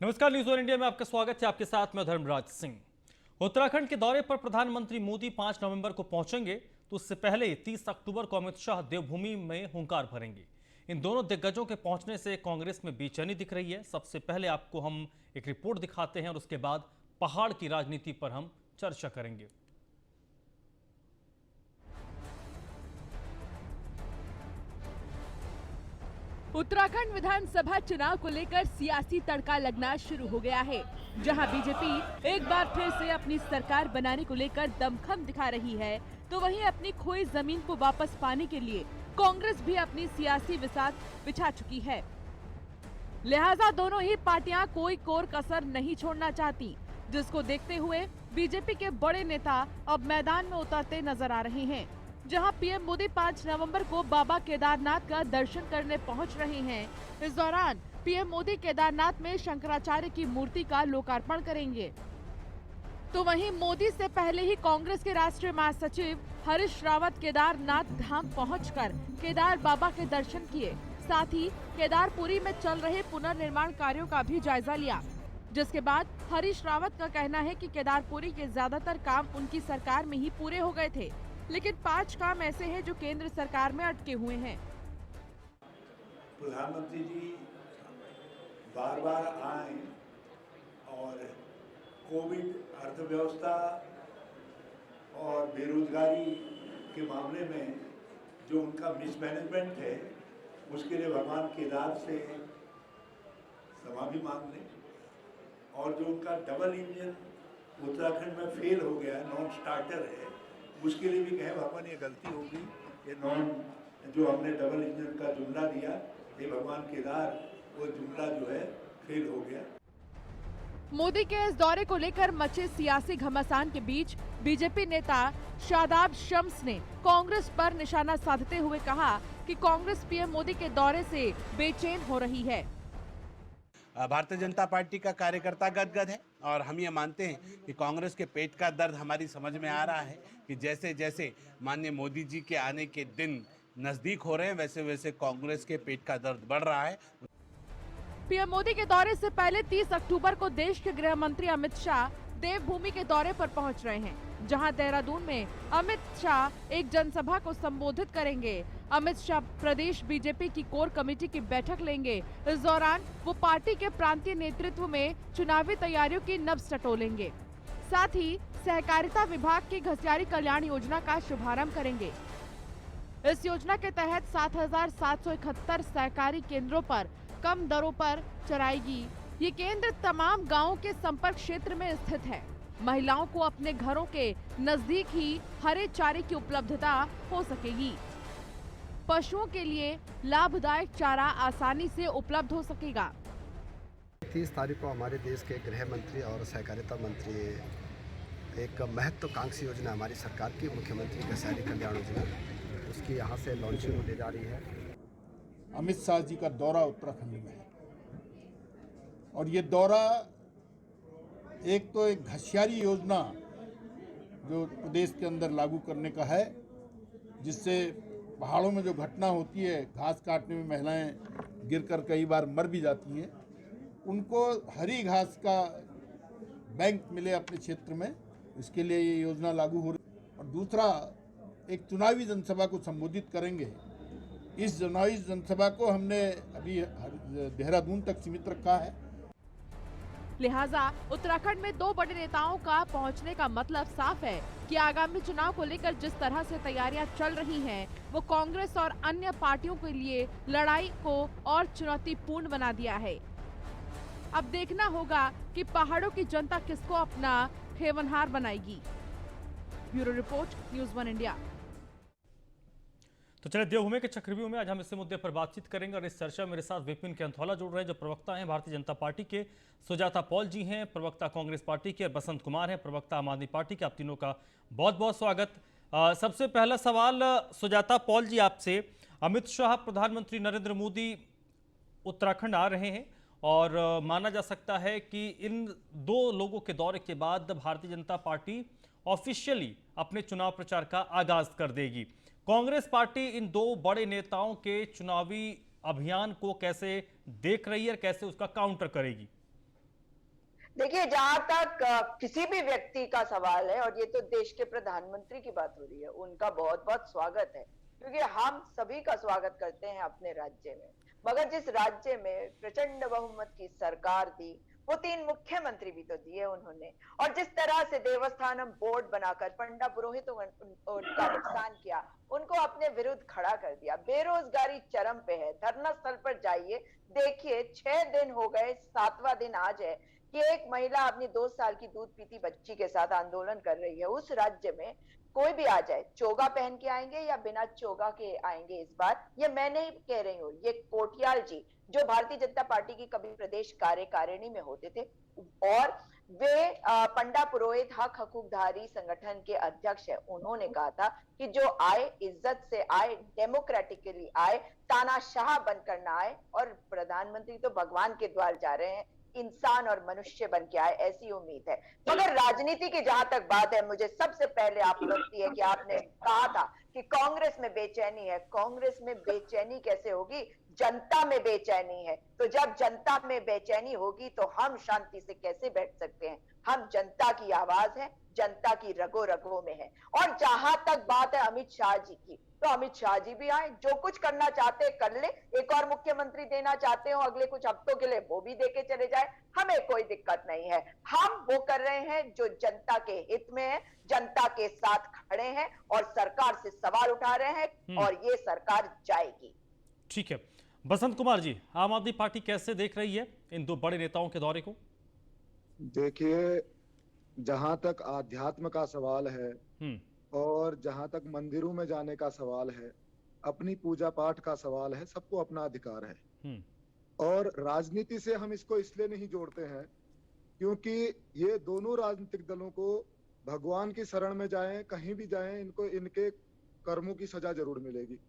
नमस्कार, news one India में आपका स्वागत है। आपके साथ मैं धर्मराज सिंह। उत्तराखंड के दौरे पर प्रधानमंत्री मोदी 5 नवंबर को पहुंचेंगे, तो उससे पहले 30 अक्टूबर को अमित शाह देवभूमि में हुंकार भरेंगे। इन दोनों दिग्गजों के पहुंचने से कांग्रेस में बेचैनी दिख रही है। सबसे पहले आपको हम एक रिपोर्ट दिखाते हैं और उसके बाद पहाड़ की राजनीति पर हम चर्चा करेंगे। उत्तराखंड विधानसभा चुनाव को लेकर सियासी तड़का लगना शुरू हो गया है, जहां बीजेपी एक बार फिर से अपनी सरकार बनाने को लेकर दमखम दिखा रही है, तो वहीं अपनी खोई जमीन को वापस पाने के लिए कांग्रेस भी अपनी सियासी बिसात बिछा चुकी है। लिहाजा दोनों ही पार्टियां कोई कोर कसर नहीं छोड़ना चाहती, जिसको देखते हुए बीजेपी के बड़े नेता अब मैदान में उतरते नजर आ रहे हैं। जहां पीएम मोदी 5 नवंबर को बाबा केदारनाथ का दर्शन करने पहुंच रहे हैं। इस दौरान पीएम मोदी केदारनाथ में शंकराचार्य की मूर्ति का लोकार्पण करेंगे। तो वहीं मोदी से पहले ही कांग्रेस के राष्ट्रीय महासचिव हरीश रावत केदारनाथ धाम पहुंचकर केदार बाबा के दर्शन किए। साथ ही केदारपुरी में चल रहे पुनर्निर्माण कार्यों का भी जायजा लिया, जिसके बाद हरीश रावत का कहना है कि केदारपुरी के ज्यादातर काम उनकी सरकार में ही पूरे हो गए थे, लेकिन 5 काम ऐसे हैं जो केंद्र सरकार में अटके हुए हैं। प्रधानमंत्री जी बार बार आए और कोविड, अर्थव्यवस्था और बेरोजगारी के मामले में जो उनका मिसमैनेजमेंट है, उसके लिए भगवान केदार से क्षमा भी मांग लें। और जो उनका डबल इंजन उत्तराखंड में फेल हो गया, नॉन स्टार्टर है, उसके लिए भी कहें भगवान ये गलती होगी, ये जो हमने डबल इंजन का जुमला दिया, ये भगवान केदार वो जुमला जो है फेल हो गया। मोदी के इस दौरे को लेकर मचे सियासी घमासान के बीच बीजेपी नेता शादाब शम्स ने कांग्रेस पर निशाना साधते हुए कहा कि कांग्रेस पीएम मोदी के दौरे से बेचैन हो रही है। भारतीय जनता पार्टी का कार्यकर्ता गदगद है और हम ये मानते हैं कि कांग्रेस के पेट का दर्द हमारी समझ में आ रहा है कि जैसे जैसे माननीय मोदी जी के आने के दिन नज़दीक हो रहे हैं, वैसे वैसे कांग्रेस के पेट का दर्द बढ़ रहा है। पीएम मोदी के दौरे से पहले 30 अक्टूबर को देश के गृह मंत्री अमित शाह देवभूमि के दौरे पर पहुंच रहे हैं, जहां देहरादून में अमित शाह एक जनसभा को संबोधित करेंगे। अमित शाह प्रदेश बीजेपी की कोर कमेटी की बैठक लेंगे। इस दौरान वो पार्टी के प्रांतीय नेतृत्व में चुनावी तैयारियों की नब्ज टटोलेंगे। साथ ही सहकारिता विभाग की घसियारी कल्याण योजना का शुभारंभ करेंगे। इस योजना के तहत 7,771 सहकारी केंद्रों पर कम दरों पर चराएगी। ये केंद्र तमाम गांवों के संपर्क क्षेत्र में स्थित है। महिलाओं को अपने घरों के नजदीक ही हरे चारे की उपलब्धता हो सकेगी। पशुओं के लिए लाभदायक चारा आसानी से उपलब्ध हो सकेगा। 30 तारीख को हमारे देश के गृह मंत्री और सहकारिता मंत्री एक महत्वाकांक्षी योजना हमारी सरकार की मुख्यमंत्री घसियारी कल्याण योजना, उसकी यहाँ से लॉन्चिंग होने जा रही है। अमित शाह जी का दौरा उत्तराखंड में है और ये दौरा एक घसियारी योजना जो प्रदेश के अंदर लागू करने का है, जिससे पहाड़ों में जो घटना होती है, घास काटने में महिलाएं गिरकर कई बार मर भी जाती हैं, उनको हरी घास का बैंक मिले अपने क्षेत्र में, इसके लिए ये योजना लागू हो रही है। और दूसरा, एक चुनावी जनसभा को संबोधित करेंगे। इस चुनावी जनसभा को हमने अभी देहरादून तक सीमित रखा है। लिहाजा उत्तराखंड में 2 बड़े नेताओं का पहुंचने का मतलब साफ है कि आगामी चुनाव को लेकर जिस तरह से तैयारियां चल रही हैं, वो कांग्रेस और अन्य पार्टियों के लिए लड़ाई को और चुनौतीपूर्ण बना दिया है। अब देखना होगा कि पहाड़ों की जनता किसको अपना खेवनहार बनाएगी। Bureau report, news one India. तो चलिए, देवभूमि के चक्रव्यूह में आज हम इसी मुद्दे पर बातचीत करेंगे और इस चर्चा में मेरे साथ विपिन केंथौला जुड़ रहे हैं, जो प्रवक्ता हैं भारतीय जनता पार्टी के। सुजाता पॉल जी हैं प्रवक्ता कांग्रेस पार्टी के, और बसंत कुमार हैं प्रवक्ता आम आदमी पार्टी के। आप तीनों का बहुत बहुत स्वागत। सबसे पहला सवाल सुजाता पॉल जी आपसे। अमित शाह, प्रधानमंत्री नरेंद्र मोदी उत्तराखंड आ रहे हैं और माना जा सकता है कि इन 2 लोगों के दौरे के बाद भारतीय जनता पार्टी ऑफिशियली अपने चुनाव प्रचार का आगाज कर देगी। कांग्रेस पार्टी इन 2 बड़े नेताओं के चुनावी अभियान को कैसे देख रही है, कैसे उसका काउंटर करेगी? देखिए, जहां तक किसी भी व्यक्ति का सवाल है, और ये तो देश के प्रधानमंत्री की बात हो रही है, उनका बहुत बहुत स्वागत है, क्योंकि हम सभी का स्वागत करते हैं अपने राज्य में। मगर जिस राज्य में प्रचंड बहुमत की सरकार थी, वो 3 मुख्यमंत्री भी तो दिए उन्होंने, और जिस तरह से देवस्थानम बोर्ड बनाकर पंडा पुरोहितों का नुकसान किया, उनको अपने विरुद्ध खड़ा कर दिया। बेरोजगारी चरम पे है, धरना स्थल पर जाइए, देखिए 6 दिन हो गए, 7वां दिन आज है कि एक महिला अपनी 2 साल की दूध पीती बच्ची के साथ आंदोलन कर रही है। उस राज्य में कोई भी आ जाए, चोगा पहन के आएंगे या बिना चोगा के आएंगे, इस बार ये मैं नहीं कह रही हूँ, ये कोटियाल जी जो भारतीय जनता पार्टी की कभी प्रदेश कार्यकारिणी में होते थे, और वे पंडा पुरोहित हक हकूकधारी संगठन के अध्यक्ष है, उन्होंने कहा था कि जो आए इज्जत से आए, डेमोक्रेटिकली आए, तानाशाह बनकर ना आए, और प्रधानमंत्री तो भगवान के द्वार जा रहे हैं, इंसान और मनुष्य बन के आए, ऐसी उम्मीद है। मगर राजनीति की जहां तक बात है, मुझे सबसे पहले आप लगती है कि आपने कहा था कि कांग्रेस में बेचैनी है। कांग्रेस में बेचैनी कैसे होगी? जनता में बेचैनी है। तो जब जनता में बेचैनी होगी तो हम शांति से कैसे बैठ सकते हैं? हम जनता की आवाज है, जनता की रगो रगों में है। और जहां तक बात है अमित शाह जी की, तो अमित शाह जी भी आए, जो कुछ करना चाहते कर ले, एक और मुख्यमंत्री देना चाहते हो अगले कुछ हफ्तों के लिए, वो भी देके चले जाए, हमें कोई दिक्कत नहीं है। हम वो कर रहे हैं जो जनता के हित में है, जनता के साथ खड़े हैं और सरकार से सवाल उठा रहे हैं, और ये सरकार जाएगी। ठीक है, बसंत कुमार जी, आम आदमी पार्टी कैसे देख रही है इन 2 बड़े नेताओं के दौरे को? देखिए, जहां तक आध्यात्म का सवाल है और जहां तक मंदिरों में जाने का सवाल है, अपनी पूजा पाठ का सवाल है, सबको अपना अधिकार है। और राजनीति से हम इसको इसलिए नहीं जोड़ते हैं क्योंकि ये दोनों राजनीतिक दलों को भगवान की शरण में जाएं, कहीं भी जाएं, इनको इनके कर्मों की सजा जरूर मिलेगी।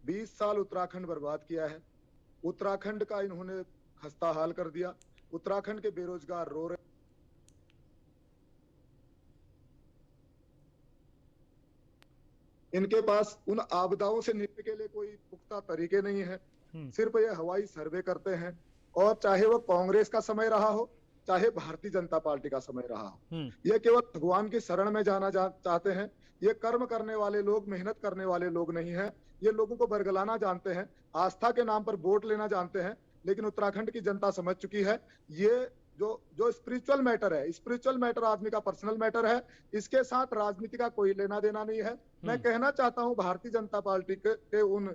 20 साल उत्तराखंड बर्बाद किया है, उत्तराखंड का इन्होंने खस्ता हाल कर दिया, उत्तराखंड के बेरोजगार रो रहे, इनके पास उन आपदाओं से निपटने के लिए कोई पुख्ता तरीके नहीं है, सिर्फ ये हवाई सर्वे करते हैं। और चाहे वो कांग्रेस का समय रहा हो, चाहे भारतीय जनता पार्टी का समय रहा हो, ये केवल भगवान की शरण में जाना चाहते हैं। ये कर्म करने वाले लोग, मेहनत करने वाले लोग नहीं है। ये लोगों को बरगलाना जानते हैं, आस्था के नाम पर वोट लेना जानते हैं। लेकिन उत्तराखंड की जनता समझ चुकी है, ये जो स्पिरिचुअल मैटर है, स्पिरिचुअल मैटर आदमी का पर्सनल मैटर है, इसके साथ राजनीति का कोई लेना देना नहीं है। मैं कहना चाहता हूं भारतीय जनता पार्टी के उन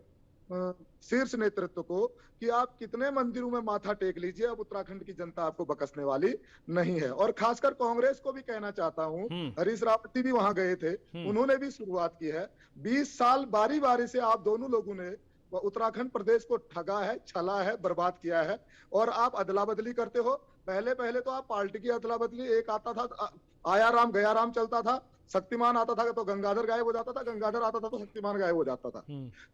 शीर्ष नेतृत्व को कि आप कितने मंदिरों में माथा टेक लीजिए, अब उत्तराखंड की जनता आपको बकसने वाली नहीं है। और खासकर कांग्रेस को भी कहना चाहता हूं, हरीश रावत भी वहां गए थे, उन्होंने भी शुरुआत की है। 20 साल बारी बारी से आप दोनों लोगों ने उत्तराखंड प्रदेश को ठगा है, छला है, बर्बाद किया है, और आप अदला बदली करते हो। पहले तो आप पार्टी की अदला बदली, एक आता था आया राम गया राम चलता था, शक्तिमान आता था तो गंगाधर गायब हो जाता था, गंगाधर आता था तो शक्तिमान गायब हो जाता था।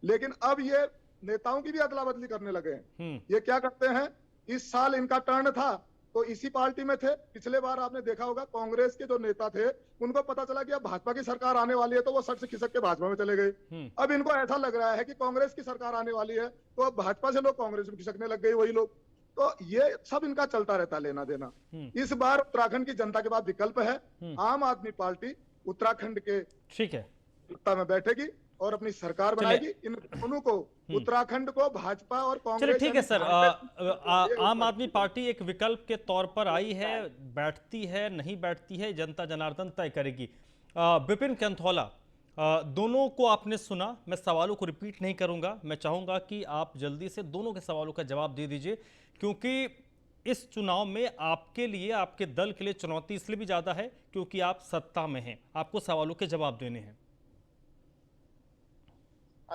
लेकिन अब ये नेताओं की भी अदला बदली करने लगे हैं। ये क्या करते हैं, इस साल इनका टर्न था तो इसी पार्टी में थे। पिछले बार आपने देखा होगा कांग्रेस के जो नेता थे, उनको पता चला कि अब भाजपा की सरकार आने वाली है तो वो सट से खिसक के भाजपा में चले गए। अब इनको ऐसा लग रहा है कि कांग्रेस की सरकार आने वाली है तो अब भाजपा से लोग कांग्रेस में खिसकने लग गए वही लोग। तो ये सब इनका चलता रहता है, लेना देना। इस बार उत्तराखंड की जनता के पास विकल्प है, आम आदमी पार्टी उत्तराखंड के ठीक है सत्ता में बैठेगी और अपनी सरकार बनाएगी। इन दोनों को, उत्तराखंड को भाजपा और कांग्रेस, चलिए ठीक है सर, आम आदमी पार्टी एक विकल्प के तौर पर आई है, बैठती है नहीं बैठती है जनता जनार्दन तय करेगी। विपिन कैंथोला, दोनों को आपने सुना, मैं सवालों को रिपीट नहीं करूंगा, मैं चाहूंगा कि आप जल्दी से दोनों के सवालों का जवाब दे दीजिए, क्योंकि इस चुनाव में आपके लिए, आपके दल के लिए चुनौती इसलिए भी ज्यादा है क्योंकि आप सत्ता में हैं, आपको सवालों के जवाब देने हैं।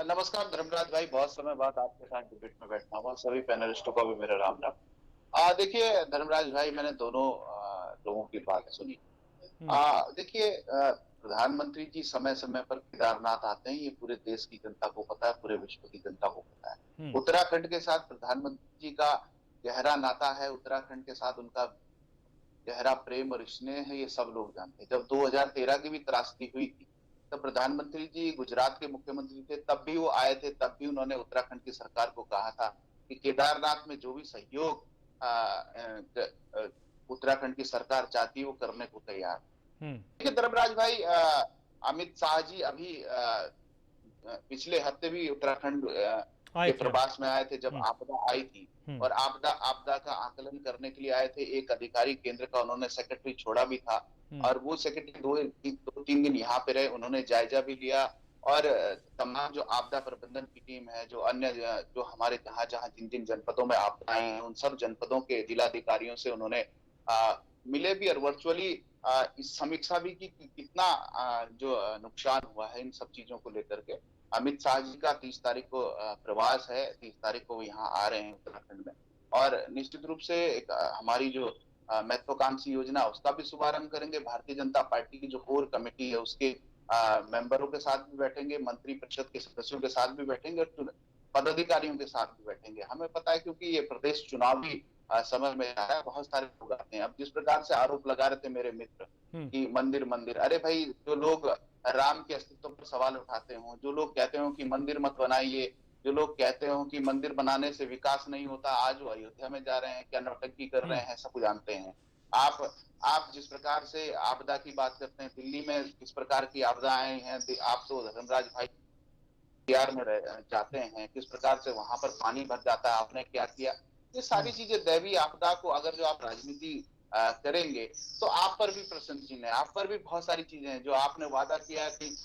नमस्कार धर्मराज भाई, बहुत समय बाद आपके साथ डिबेट में बैठना हुआ। सभी पैनलिस्टों को भी मेरा राम राम। देखिए धर्मराज भाई, मैंने दोनों लोगों की बात सुनी। देखिए प्रधानमंत्री जी समय समय पर केदारनाथ आते हैं, ये पूरे देश की जनता को पता है, पूरे विश्व की जनता को पता है। उत्तराखंड के साथ प्रधानमंत्री जी का गहरा नाता है, उत्तराखंड के साथ उनका गहरा प्रेम और स्नेह है, ये सब लोग जानते हैं। जब 2013 की भी त्रासदी हुई थी तब प्रधानमंत्री जी गुजरात के मुख्यमंत्री थे, तब भी वो आए थे, तब भी उन्होंने उत्तराखंड की सरकार को कहा था कि केदारनाथ में जो भी सहयोग उत्तराखंड की सरकार चाहती है वो करने को तैयार। हम्म। देखिए धर्मराज भाई, अमित शाह जी अभी पिछले हफ्ते भी उत्तराखंड के प्रवास में आए थे जब आपदा आई थी, और आपदा का आकलन करने के लिए आए थे। एक अधिकारी केंद्र का उन्होंने सेक्रेटरी छोड़ा भी था, और वो सेक्रेटरी दो तीन दिन यहाँ पे रहे, उन्होंने जायजा भी लिया, और तमाम जो आपदा प्रबंधन की टीम है, जो अन्य जो हमारे जहाँ जहाँ जिन जिन जनपदों में आपदाएं हैं उन सब जनपदों के जिलाधिकारियों से उन्होंने मिले भी, और वर्चुअली इस समीक्षा भी की कि कितना जो नुकसान हुआ है इन सब चीजों को लेकर के। अमित शाह जी का 30 तारीख को प्रवास है, 30 तारीख को यहाँ आ रहे हैं उत्तराखंड में, और निश्चित रूप से एक हमारी जो महत्वाकांक्षी योजना उसका भी शुभारंभ करेंगे। भारतीय जनता पार्टी की जो कोर कमेटी है उसके मेंबरों के साथ भी बैठेंगे, मंत्री परिषद के सदस्यों के साथ भी बैठेंगे, और पदाधिकारियों के साथ भी बैठेंगे। हमें पता है क्योंकि ये प्रदेश चुनावी समझ में आ रहा है, बहुत सारे लोग आते हैं। अब जिस प्रकार से आरोप लगा रहे थे मेरे मित्र कि मंदिर मंदिर, अरे भाई जो लोग राम के अस्तित्व पर सवाल उठाते हो, जो लोग कहते हो कि मंदिर मत बनाइए, जो लोग कहते हो कि मंदिर बनाने से विकास नहीं होता, आज वो अयोध्या में जा रहे हैं, क्या नौटंकी कर रहे हैं, सब जानते हैं। आप जिस प्रकार से आपदा की बात करते हैं, दिल्ली में किस प्रकार की आपदाएं हैं, आप तो धर्मराज भाई बिहार में जाते हैं, किस प्रकार से वहां पर पानी भर जाता है, आपने क्या किया। ये सारी चीजें दैवीय आपदा को अगर जो आप राजनीति करेंगे तो आप पर भी प्रश्न चिन्ह है, आप पर भी बहुत सारी चीजें हैं। जो आपने वादा किया कि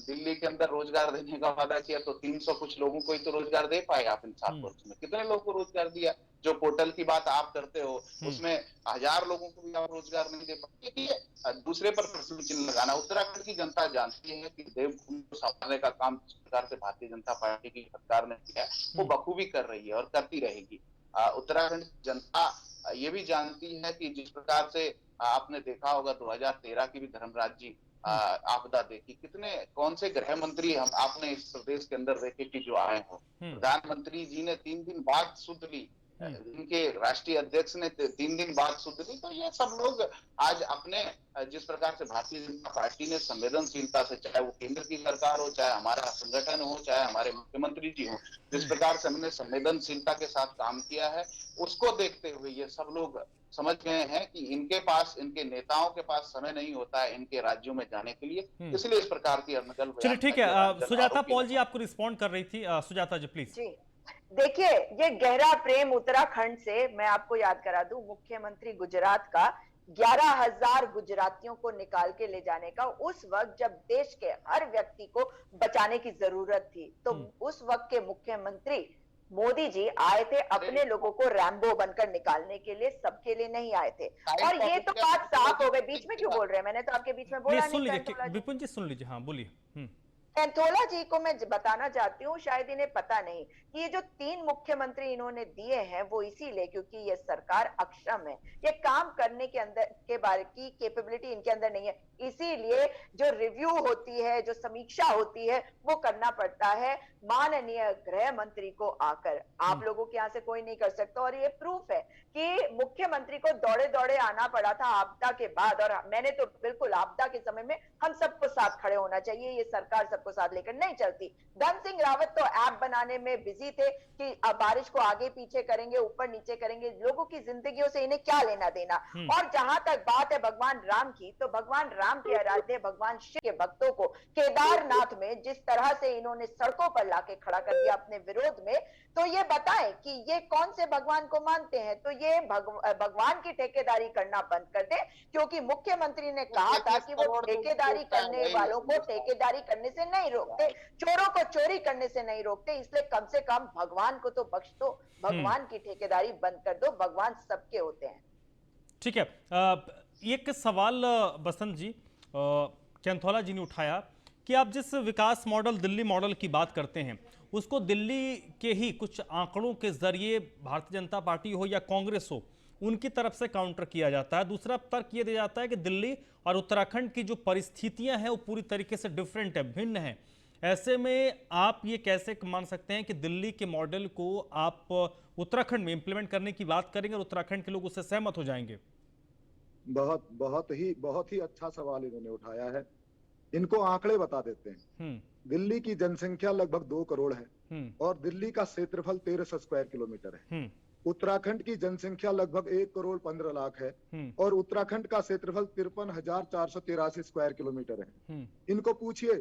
दिल्ली के अंदर रोजगार देने का वादा किया, तो 300 कुछ लोगों को ही तो रोजगार दे पाए आप इन 7 वर्ष में। कितने लोगों को रोजगार दिया? जो पोर्टल की बात आप करते हो उसमें 1000 लोगों को भी आप रोजगार नहीं दे पाए। दूसरे पर प्रश्न चिन्ह लगाना, उत्तराखंड की जनता जानती है कि देवभूमि को संभालने का काम जिस प्रकार से भारतीय जनता पार्टी की सरकार ने किया वो बखूबी कर रही है और करती रहेगी। उत्तराखंड जनता ये भी जानती है कि जिस प्रकार से आपने देखा होगा 2013 की भी धर्मराज जी आपदा देखी, कितने कौन से गृह मंत्री हम आपने इस प्रदेश के अंदर देखे कि जो आए हो। प्रधानमंत्री जी ने 3 दिन बाद सुध ली, इनके राष्ट्रीय अध्यक्ष ने 3 दिन बाद सुध ली। तो ये सब लोग आज अपने जिस प्रकार से भारतीय जनता पार्टी ने संवेदनशीलता से, चाहे वो केंद्र की सरकार हो, चाहे हमारा संगठन हो, चाहे हमारे मुख्यमंत्री जी हो, जिस प्रकार से हमने संवेदनशीलता के साथ काम किया है, उसको देखते हुए ये सब लोग समझ गए हैं कि इनके पास, इनके नेताओं के पास समय नहीं होता है इनके राज्यों में जाने के लिए, इसलिए इस प्रकार की अनगल। चलिए ठीक है, सुजाता पॉल जी आपको रिस्पॉन्ड कर रही थी। सुजाता जी प्लीज। जी देखिए, ये गहरा प्रेम उत्तराखंड से मैं आपको याद करा दूं, मुख्यमंत्री गुजरात का 11,000 गुजरातियों को निकाल के ले जाने का, उस वक्त जब देश के हर व्यक्ति को बचाने की जरूरत थी, तो उस वक्त के मुख्यमंत्री मोदी जी आए थे अपने लोगों को रैम्बो बनकर निकालने के लिए, सबके लिए नहीं आए थे। और ये तो बात साफ हो गई। बीच में क्यों बोल रहे हैं? मैंने तो आपके बीच में बोला नहीं। सुन लीजिए विपिन जी, सुन लीजिए, हाँ बोलिए। कैंथोला जी को मैं बताना चाहती हूँ, शायद इन्हें पता नहीं कि ये जो 3 मुख्यमंत्री इन्होंने दिए हैं वो इसीलिए क्योंकि ये सरकार अक्षम है, ये काम करने के अंदर के बारे की कैपेबिलिटी इनके अंदर नहीं है। इसीलिए जो रिव्यू होती है, जो समीक्षा होती है, वो करना पड़ता है माननीय गृह मंत्री को आकर। आप लोगों के यहाँ से कोई नहीं कर सकता। और ये प्रूफ है कि मुख्यमंत्री को दौड़े दौड़े आना पड़ा था आपदा के बाद, और मैंने तो बिल्कुल आपदा के समय में हम सबको साथ खड़े होना चाहिए, ये सरकार सबको साथ लेकर नहीं चलती। धन सिंह रावत तो ऐप बनाने में बिजी थे कि अब बारिश को आगे पीछे करेंगे, ऊपर नीचे करेंगे, लोगों की जिंदगियों से इन्हें क्या लेना देना। और जहां तक बात है भगवान राम की, तो भगवान राम के आराध्य भगवान शिव के भक्तों को केदारनाथ में जिस तरह से इन्होंने सड़कों पर लाके खड़ा कर दिया अपने विरोध में, तो ये बताएं कि ये कौन से भगवान को मानते हैं। तो ये भगवान की ठेकेदारी करना बंद कर दे, क्योंकि मुख्यमंत्री ने कहा था कि वो ठेकेदारी करने वालों को ठेकेदारी करने से नहीं रोकते, चोरों को चोरी करने से नहीं रोकते, इसलिए कम से कम भगवान को तो बख्श दो, भगवान की ठेकेदारी बंद कर दो, भगवान सबके होते हैं। ठीक है, एक सवाल बसंत जी कैंथोला जी ने उठाया कि आप जिस विकास मॉडल, दिल्ली मॉडल की बात करते हैं, उसको दिल्ली के ही कुछ आंकड़ों के जरिए भारतीय जनता पार्टी हो या कांग्रेस हो, उनकी तरफ से काउंटर किया जाता है। दूसरा तर्क ये दिया जाता है कि दिल्ली और उत्तराखंड की जो परिस्थितियां हैं वो पूरी तरीके से डिफरेंट है, भिन्न है। ऐसे में आप ये कैसे मान सकते हैं कि दिल्ली के मॉडल को आप उत्तराखंड में इंप्लीमेंट करने की बात करेंगे और उत्तराखंड के लोग उससे सहमत हो जाएंगे? बहुत ही अच्छा सवाल इन्होंने उठाया है। इनको आंकड़े बता देते हैं। दिल्ली की जनसंख्या लगभग 2 करोड़ है और दिल्ली का क्षेत्रफल 1300 स्क्वायर किलोमीटर है। उत्तराखंड की जनसंख्या लगभग 1,15,00,000 है और उत्तराखंड का क्षेत्रफल 53,483 स्क्वायर किलोमीटर है। इनको पूछिए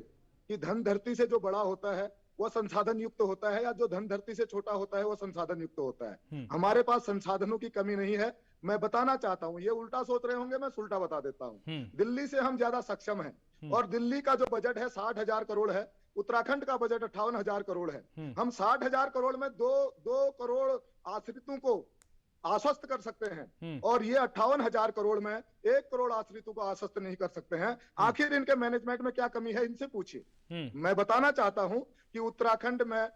कि धन धरती से जो बड़ा होता है वह संसाधन युक्त होता है या जो धन धरती से छोटा होता है वह संसाधन युक्त होता है। हमारे पास संसाधनों की कमी नहीं है। मैं बताना चाहता हूं, ये उल्टा सोच रहे होंगे, मैं उल्टा बता देता हूं। दिल्ली से हम ज्यादा सक्षम हैं और दिल्ली का जो बजट है 60,000 करोड़ है, उत्तराखंड का बजट 58,000 करोड़ है। हम 60,000 करोड़ में 2 करोड़ आश्रितों को आश्वस्त कर सकते हैं और ये 58,000 करोड़ में 1 करोड़ आश्रितों को आश्वस्त नहीं कर सकते हैं। आखिर इनके मैनेजमेंट में क्या कमी है, इनसे पूछिए। मैं बताना चाहता हूं कि उत्तराखंड में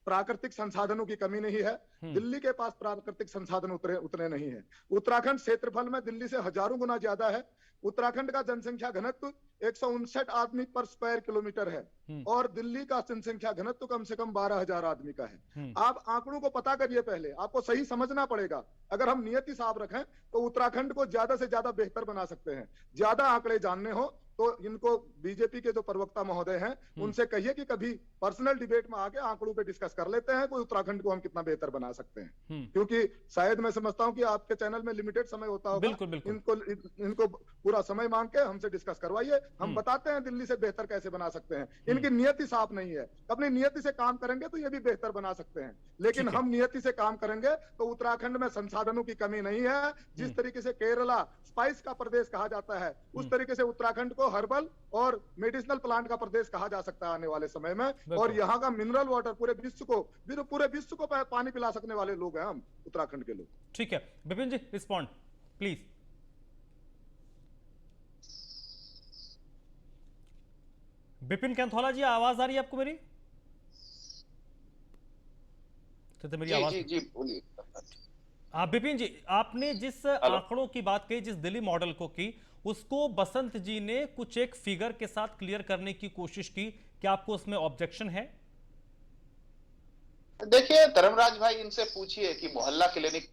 प्राकृतिक संसाधनों की कमी नहीं है। दिल्ली के पास प्राकृतिक संसाधन उतने नहीं है। उत्तराखंड क्षेत्रफल में दिल्ली से हजारों गुना ज्यादा है। उत्तराखंड का जनसंख्या घनत्व 159 आदमी पर स्क्वायर किलोमीटर है और दिल्ली का जनसंख्या घनत्व कम से कम 12,000 आदमी का है। आप आंकड़ों को पता करिए, पहले आपको सही समझना पड़ेगा। अगर हम नियति साफ रखें तो उत्तराखंड को ज्यादा से ज्यादा बेहतर बना सकते हैं। ज्यादा आंकड़े जानने हो तो इनको बीजेपी के जो प्रवक्ता महोदय हैं उनसे कहिए कि कभी पर्सनल डिबेट में आके आंकड़ों पे डिस्कस कर लेते हैं, कोई उत्तराखंड को हम कितना बेहतर बना सकते हैं। क्योंकि शायद मैं समझता हूं कि आपके चैनल में लिमिटेड समय होता होगा। इनको पूरा समय मांग के हमसे डिस्कस करवाइए, हम बताते हैं दिल्ली से बेहतर कैसे बना सकते हैं। इनकी नियति साफ नहीं है। अपनी नियति से काम करेंगे तो ये भी बेहतर बना सकते हैं, लेकिन हम नियति से काम करेंगे तो उत्तराखंड में संसाधनों की कमी नहीं है। जिस तरीके से केरला स्पाइस का प्रदेश कहा जाता है, उस तरीके से उत्तराखंड को हर्बल और मेडिसिनल प्लांट का प्रदेश कहा जा सकता है आने वाले समय में। और यहाँ का मिनरल वाटर पूरे विश्व को पानी पिला सकने वाले लोग हैं हम, उत्तराखंड के लोग। ठीक है विपिन जी, रिस्पॉन्ड प्लीज। विपिन कैंथोला जी, आवाज आ रही है आपको मेरी? तो मेरी आवाज जी बोलिए। हाँ विपिन जी, आपने जिस आंकड़ों की बात कही, जिस दिल्ली मॉडल को की, उसको बसंत जी ने कुछ एक फिगर के साथ क्लियर करने की कोशिश की। क्या आपको उसमें ऑब्जेक्शन है? देखिए धर्मराज भाई, इनसे पूछिए कि मोहल्ला क्लिनिक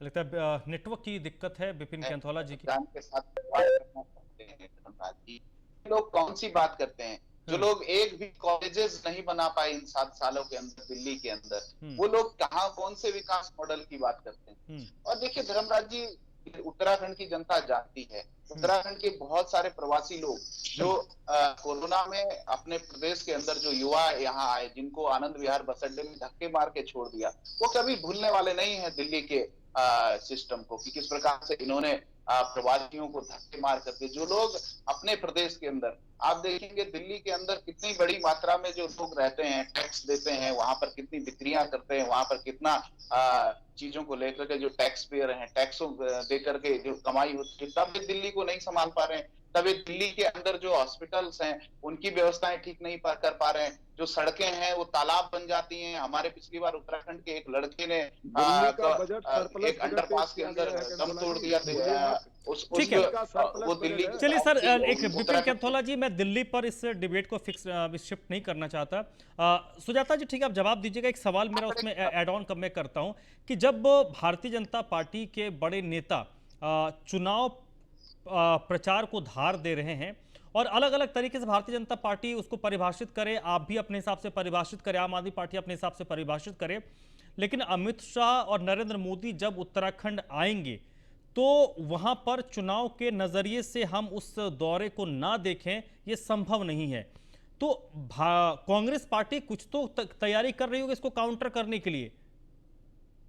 लगता है नेटवर्क की दिक्कत है विपिन कैंथोला जी की। के साथ करते हैं धर्मराज जी, लोग कौन सी बात करते हैं? जो लोग एक भी कॉलेजेस नहीं बना पाए इन 7 सालों के अंदर दिल्ली के अंदर, वो लोग कहाँ कौन से विकास मॉडल की बात करते हैं? और देखिए धर्मराज जी, उत्तराखंड की जनता जानती है, उत्तराखंड के बहुत सारे प्रवासी लोग जो कोरोना में अपने प्रदेश के अंदर जो युवा यहाँ आए, जिनको आनंद विहार बस अड्डे में धक्के मार के छोड़ दिया, वो कभी भूलने वाले नहीं है दिल्ली के सिस्टम को, कि किस प्रकार से इन्होंने प्रवासियों को धक्के मार करके, जो लोग अपने प्रदेश के अंदर, आप देखेंगे दिल्ली के अंदर कितनी बड़ी मात्रा में जो लोग रहते हैं, टैक्स देते हैं, वहां पर कितनी बिक्रियां करते हैं, वहां पर कितना चीजों को लेकर के जो टैक्स पेयर हैं, टैक्सों दे करके जो कमाई होती है, तब दिल्ली को नहीं संभाल पा रहे हैं। तभी दिल्ली के अंदर जो हॉस्पिटल्स हैं उनकी व्यवस्थाएं ठीक नहीं कर पा रहे हैं, जो सड़कें हैं वो तालाब बन जाती हैं। हमारे पिछली बार उत्तराखंड के एक लड़के ने एक अंडरपास के अंदर दम तोड़ दिया। ठीक है, वो दिल्ली। चलिए सर, एक विपिन कैंथोला जी, मैं दिल्ली पर इस डिबेट को शिफ्ट नहीं करना चाहता। सुजाता जी ठीक है, आप जवाब दीजिएगा। एक सवाल मेरा उसमें एड ऑन मैं करता हूं कि जब भारतीय जनता पार्टी के बड़े नेता चुनाव प्रचार को धार दे रहे हैं और अलग अलग तरीके से भारतीय जनता पार्टी उसको परिभाषित करे, आप भी अपने हिसाब से परिभाषित करें, आम आदमी पार्टी अपने हिसाब से परिभाषित करे, लेकिन अमित शाह और नरेंद्र मोदी जब उत्तराखंड आएंगे तो वहां पर चुनाव के नजरिए से हम उस दौरे को ना देखें, ये संभव नहीं है। तो कांग्रेस पार्टी कुछ तो तैयारी कर रही होगी इसको काउंटर करने के लिए।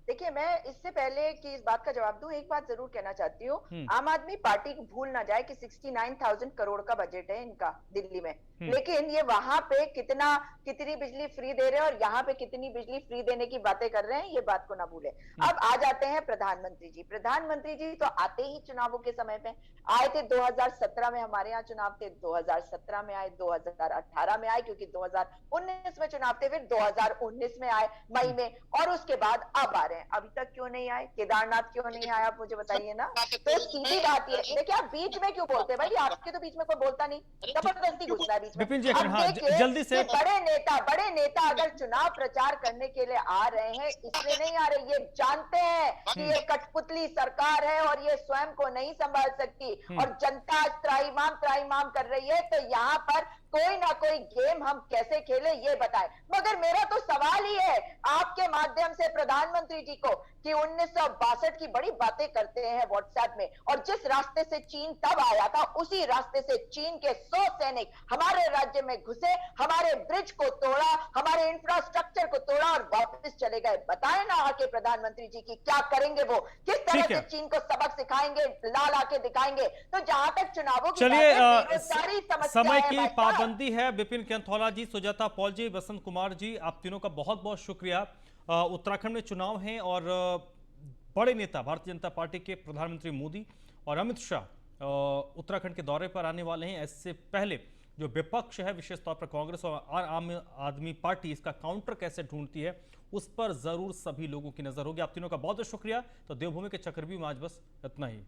देखिए, मैं इससे पहले कि इस बात का जवाब दूं, एक बात जरूर कहना चाहती हूँ। आम आदमी पार्टी भूल ना जाए कि 69,000 करोड़ का बजट है इनका दिल्ली में, लेकिन ये वहां पे कितनी बिजली फ्री दे रहे हैं और यहाँ पे कितनी बिजली फ्री देने की बातें कर रहे हैं, ये बात को ना भूले। अब आ जाते हैं प्रधानमंत्री जी। प्रधानमंत्री जी तो आते ही चुनावों के समय पे आए थे। 2017 में हमारे यहाँ चुनाव थे, 2017 में आए, 2018 में आए क्योंकि 2019 में चुनाव थे, फिर 2019 में आए मई में, और उसके बाद अब आ रहे हैं, अभी तक क्यों नहीं आए? केदारनाथ क्यों नहीं आया, आप मुझे बताइए ना। तो सीधी बात ये देखिए, आप बीच में क्यों बोलते हैं भाई? आपके तो बीच में कोई बोलता नहीं, जबरदस्ती घुसना है बीच में। विपिन जी, अब हाँ, देखिए जल्दी से। कि बड़े नेता अगर चुनाव प्रचार करने के लिए आ रहे हैं, इसलिए नहीं आ रहे, ये जानते हैं कि ये कठपुतली सरकार है और ये स्वयं को नहीं संभाल सकती और जनता त्राहिमाम कर रही है। तो यहाँ पर कोई ना कोई गेम हम कैसे खेले ये बताएं। मगर मेरा तो सवाल ही है आपके माध्यम से प्रधानमंत्री जी को कि 1962 की बड़ी बातें करते हैं व्हाट्सएप में, और जिस रास्ते से चीन तब आया था उसी रास्ते से चीन के 100 सैनिक हमारे राज्य में घुसे, हमारे ब्रिज को तोड़ा, हमारे इंफ्रास्ट्रक्चर को तोड़ा और वापस चले गए। बताएं ना आके प्रधानमंत्री जी की क्या करेंगे, वो किस तरह से चीन को सबक सिखाएंगे, लाल आके दिखाएंगे। तो जहां तक चुनावों की चलिए, बेरोजगारी समस्या समय है की भाई साहब। पाबंदी है। विपिन कैंथोला जी, सुजाता पॉल जी, बसंत कुमार जी, आप तीनों का बहुत बहुत शुक्रिया। उत्तराखंड में चुनाव हैं और बड़े नेता भारतीय जनता पार्टी के प्रधानमंत्री मोदी और अमित शाह उत्तराखंड के दौरे पर आने वाले हैं। इससे पहले जो विपक्ष है, विशेष तौर पर कांग्रेस और आम आदमी पार्टी, इसका काउंटर कैसे ढूंढती है उस पर जरूर सभी लोगों की नजर होगी। आप तीनों का बहुत बहुत शुक्रिया। तो देवभूमि के चक्रव्यूह में आज बस इतना ही।